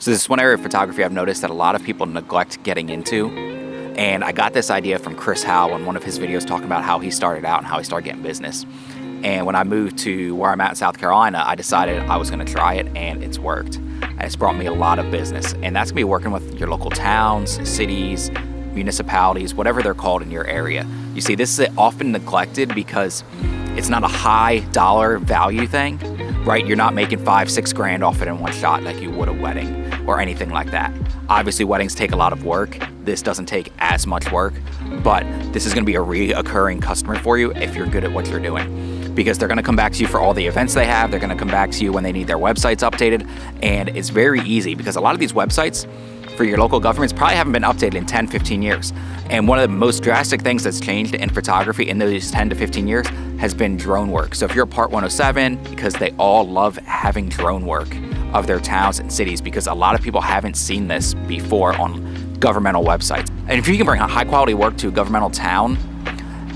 So this is one area of photography I've noticed that a lot of people neglect getting into. And I got this idea from Chris Howell in one of his videos talking about how he started out and how he started getting business. And when I moved to where I'm at in South Carolina, I decided I was gonna try it, and it's worked. And it's brought me a lot of business. And that's gonna be working with your local towns, cities, municipalities, whatever they're called in your area. You see, this is often neglected because it's not a high dollar value thing, right? You're not making 5-6 grand off it in one shot like you would a wedding or anything like that. Obviously, weddings take a lot of work. This doesn't take as much work, but this is gonna be a reoccurring customer for you if you're good at what you're doing, because they're gonna come back to you for all the events they have. They're gonna come back to you when they need their websites updated. And it's very easy because a lot of these websites for your local governments probably haven't been updated in 10, 15 years. And one of the most drastic things that's changed in photography in those 10 to 15 years has been drone work. So if you're a Part 107, because they all love having drone work of their towns and cities, because a lot of people haven't seen this before on governmental websites. And if you can bring high quality work to a governmental town,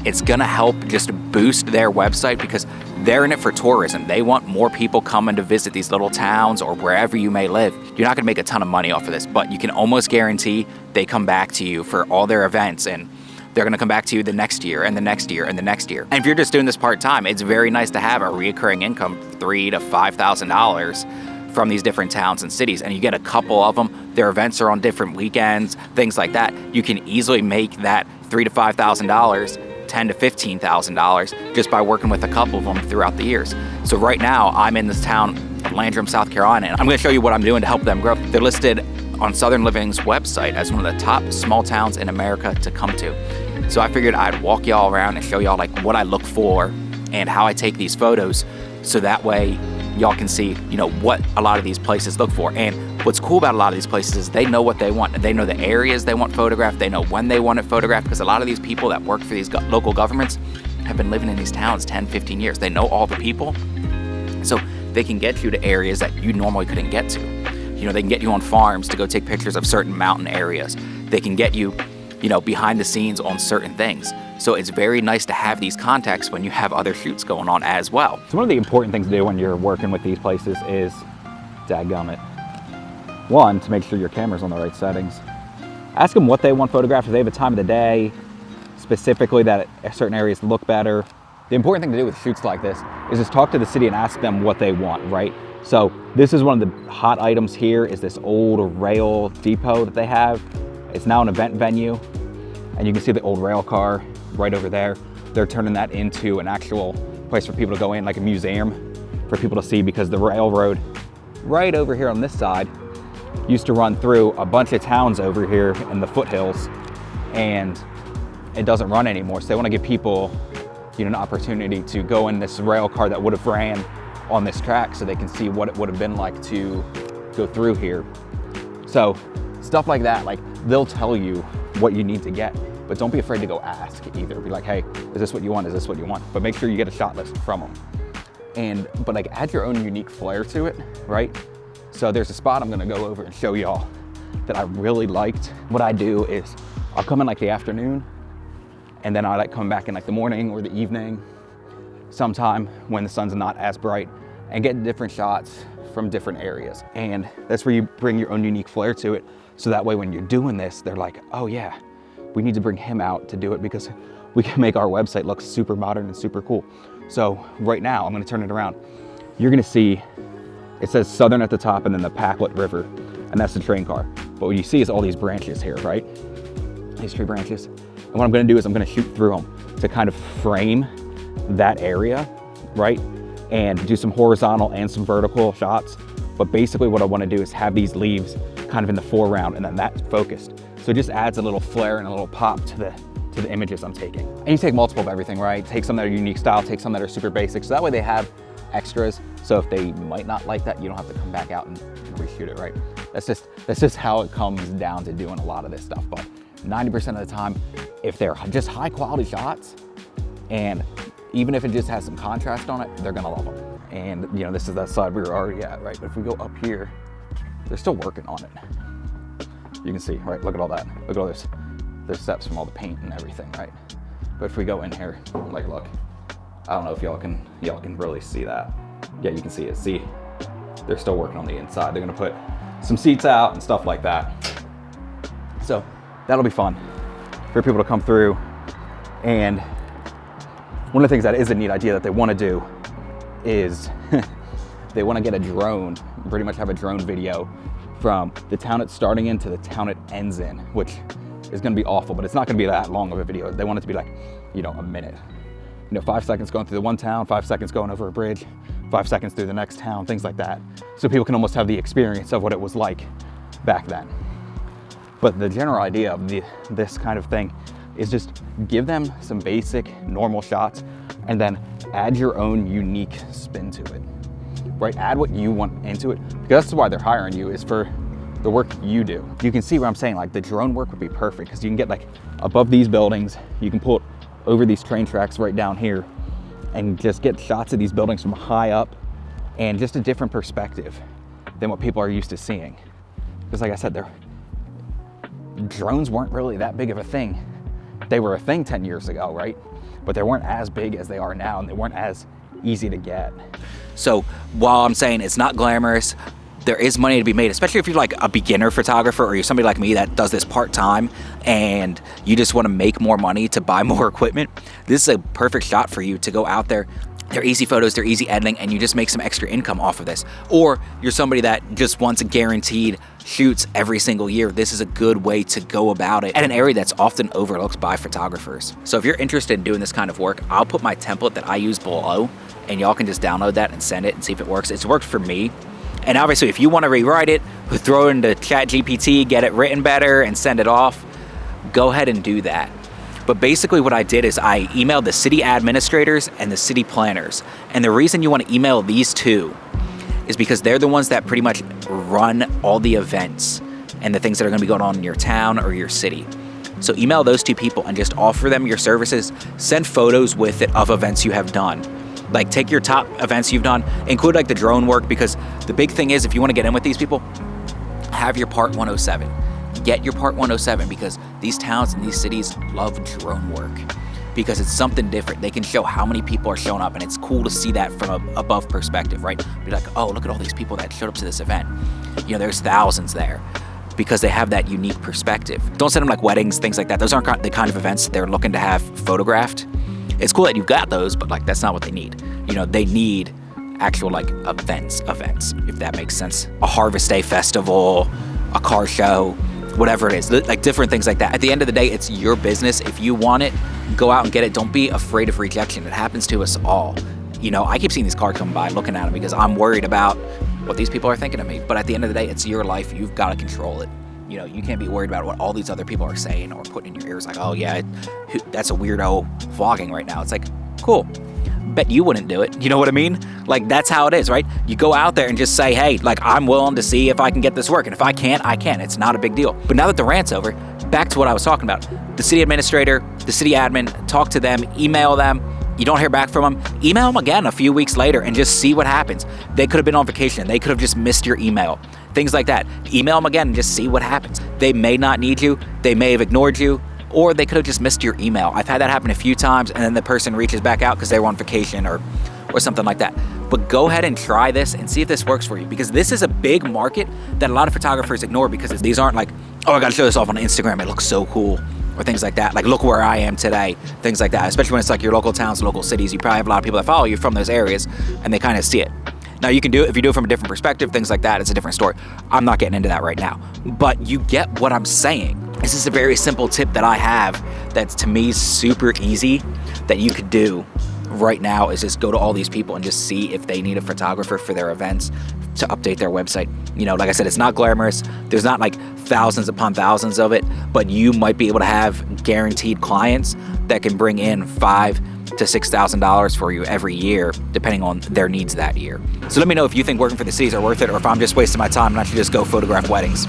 it's gonna help just boost their website, because they're in it for tourism. They want more people coming to visit these little towns or wherever you may live. You're not gonna make a ton of money off of this, but you can almost guarantee they come back to you for all their events, and they're gonna come back to you the next year and the next year and the next year. And if you're just doing this part-time, it's very nice to have a recurring income, $3,000 to $5,000 from these different towns and cities, and you get a couple of them. Their events are on different weekends, things like that. You can easily make that $3,000 to $5,000, $10,000 to $15,000 just by working with a couple of them throughout the years. So right now, I'm in this town of Landrum, South Carolina, and I'm gonna show you what I'm doing to help them grow. They're listed on Southern Living's website as one of the top small towns in America to come to. So I figured I'd walk y'all around and show y'all like what I look for and how I take these photos, so that way y'all can see, you know, what a lot of these places look for. And what's cool about a lot of these places is they know what they want. They know the areas they want photographed. They know when they want it photographed, because a lot of these people that work for these local governments have been living in these towns 10, 15 years. They know all the people. So they can get you to areas that you normally couldn't get to. You know, they can get you on farms to go take pictures of certain mountain areas. They can get you, you know, behind the scenes on certain things. So it's very nice to have these contacts when you have other shoots going on as well. So one of the important things to do when you're working with these places is, dadgummit, one, to make sure your camera's on the right settings. Ask them what they want photographed. If they have a time of the day, specifically that certain areas look better. The important thing to do with shoots like this is just talk to the city and ask them what they want, right? So this is one of the hot items here, is this old rail depot that they have. It's now an event venue, and you can see the old rail car right over there. They're turning that into an actual place for people to go in, like a museum for people to see, because the railroad right over here on this side used to run through a bunch of towns over here in the foothills, and it doesn't run anymore. So they want to give people, you know, an opportunity to go in this rail car that would have ran on this track, so they can see what it would have been like to go through here. So stuff like that, like they'll tell you what you need to get, but don't be afraid to go ask either. Be like, hey, is this what you want? Is this what you want? But make sure you get a shot list from them. But like add your own unique flair to it, right? So there's a spot I'm gonna go over and show y'all that I really liked. What I do is I'll come in like the afternoon, and then I like come back in like the morning or the evening, sometime when the sun's not as bright, and get different shots from different areas. And that's where you bring your own unique flair to it. So that way when you're doing this, they're like, oh yeah, we need to bring him out to do it, because we can make our website look super modern and super cool. So right now, I'm gonna turn it around. You're gonna see, it says Southern at the top and then the Packlet River, and that's the train car. But what you see is all these branches here, right? These tree branches. And what I'm gonna do is I'm gonna shoot through them to kind of frame that area, right? And do some horizontal and some vertical shots. But basically what I wanna do is have these leaves kind of in the foreground, and then that's focused. So it just adds a little flair and a little pop to the images I'm taking. And you take multiple of everything, right? Take some that are unique style, take some that are super basic. So that way they have extras. So if they might not like that, you don't have to come back out and reshoot it, right? That's just how it comes down to doing a lot of this stuff. But 90% of the time, if they're just high quality shots, and even if it just has some contrast on it, they're gonna love them. And you know, this is that side we were already at, right? But if we go up here, they're still working on it. You can see, right? Look at all that. Look at all this. There's steps from all the paint and everything, right? But if we go in here, like, look, I don't know if y'all can really see that. Yeah, you can see it. See, they're still working on the inside. They're gonna put some seats out and stuff like that. So that'll be fun for people to come through. And one of the things that is a neat idea that they want to do is they want to get a drone, pretty much have a drone video from the town it's starting in to the town it ends in, which is going to be awful, but it's not going to be that long of a video. They want it to be like, you know, a minute. You know, 5 seconds going through the one town, 5 seconds going over a bridge, 5 seconds through the next town, things like that. So people can almost have the experience of what it was like back then. But the general idea of this kind of thing is just give them some basic normal shots and then add your own unique spin to it, right? Add what you want into it, because that's why they're hiring you, is for the work you do. You can see what I'm saying, like the drone work would be perfect because you can get like above these buildings, you can pull it over these train tracks right down here and just get shots of these buildings from high up and just a different perspective than what people are used to seeing. Because like I said, drones weren't really that big of a thing. They were a thing 10 years ago, right? But they weren't as big as they are now, and they weren't as easy to get. So while I'm saying it's not glamorous, there is money to be made, especially if you're like a beginner photographer or you're somebody like me that does this part-time and you just want to make more money to buy more equipment. This is a perfect shot for you to go out there. They're easy photos, they're easy editing, and you just make some extra income off of this. Or you're somebody that just wants guaranteed shoots every single year. This is a good way to go about it at an area that's often overlooked by photographers. So if you're interested in doing this kind of work, I'll put my template that I use below, and y'all can just download that and send it and see if it works. It's worked for me. And obviously, if you want to rewrite it, throw it into ChatGPT, get it written better, and send it off, go ahead and do that. But basically what I did is I emailed the city administrators and the city planners. And the reason you want to email these two is because they're the ones that pretty much run all the events and the things that are going to be going on in your town or your city. So email those two people and just offer them your services. Send photos with it of events you have done. Like take your top events you've done, include like the drone work, because the big thing is if you want to get in with these people, have your Part 107. Get your Part 107 because these towns and these cities love drone work because it's something different. They can show how many people are showing up, and it's cool to see that from a above perspective, right? Be like, oh, look at all these people that showed up to this event. You know, there's thousands there because they have that unique perspective. Don't send them like weddings, things like that. Those aren't the kind of events that they're looking to have photographed. It's cool that you've got those, but like that's not what they need. You know, they need actual like events, if that makes sense. A Harvest Day festival, a car show, whatever it is, like different things like that. At the end of the day, it's your business. If you want it, go out and get it. Don't be afraid of rejection. It happens to us all. You know, I keep seeing these cars come by, looking at them because I'm worried about what these people are thinking of me. But at the end of the day, it's your life. You've got to control it. You know, you can't be worried about what all these other people are saying or putting in your ears like, oh yeah, that's a weirdo vlogging right now. It's like, cool. Bet you wouldn't do it. You know what I mean? Like, that's how it is, right? You go out there and just say, hey, like, I'm willing to see if I can get this work. And if I can't, I can. It's not a big deal. But now that the rant's over, back to what I was talking about. The city administrator, the city admin, talk to them, email them. You don't hear back from them, email them again a few weeks later and just see what happens. They could have been on vacation. They could have just missed your email. Things like that. Email them again and just see what happens. They may not need you. They may have ignored you. Or they could have just missed your email. I've had that happen a few times, and then the person reaches back out because they were on vacation or something like that. But go ahead and try this and see if this works for you, because this is a big market that a lot of photographers ignore because these aren't like, oh, I got to show this off on Instagram. It looks so cool, or things like that. Like, look where I am today, things like that. Especially when it's like your local towns, local cities. You probably have a lot of people that follow you from those areas, and they kind of see it. Now, you can do it if you do it from a different perspective, things like that. It's a different story. I'm not getting into that right now. But you get what I'm saying. This is a very simple tip that I have that's, to me, super easy that you could do right now is just go to all these people and just see if they need a photographer for their events to update their website. You know, like I said, it's not glamorous. There's not like thousands upon thousands of it, but you might be able to have guaranteed clients that can bring in $5,000 to $6,000 for you every year, depending on their needs that year. So let me know if you think working for the cities are worth it, or if I'm just wasting my time and I should just go photograph weddings.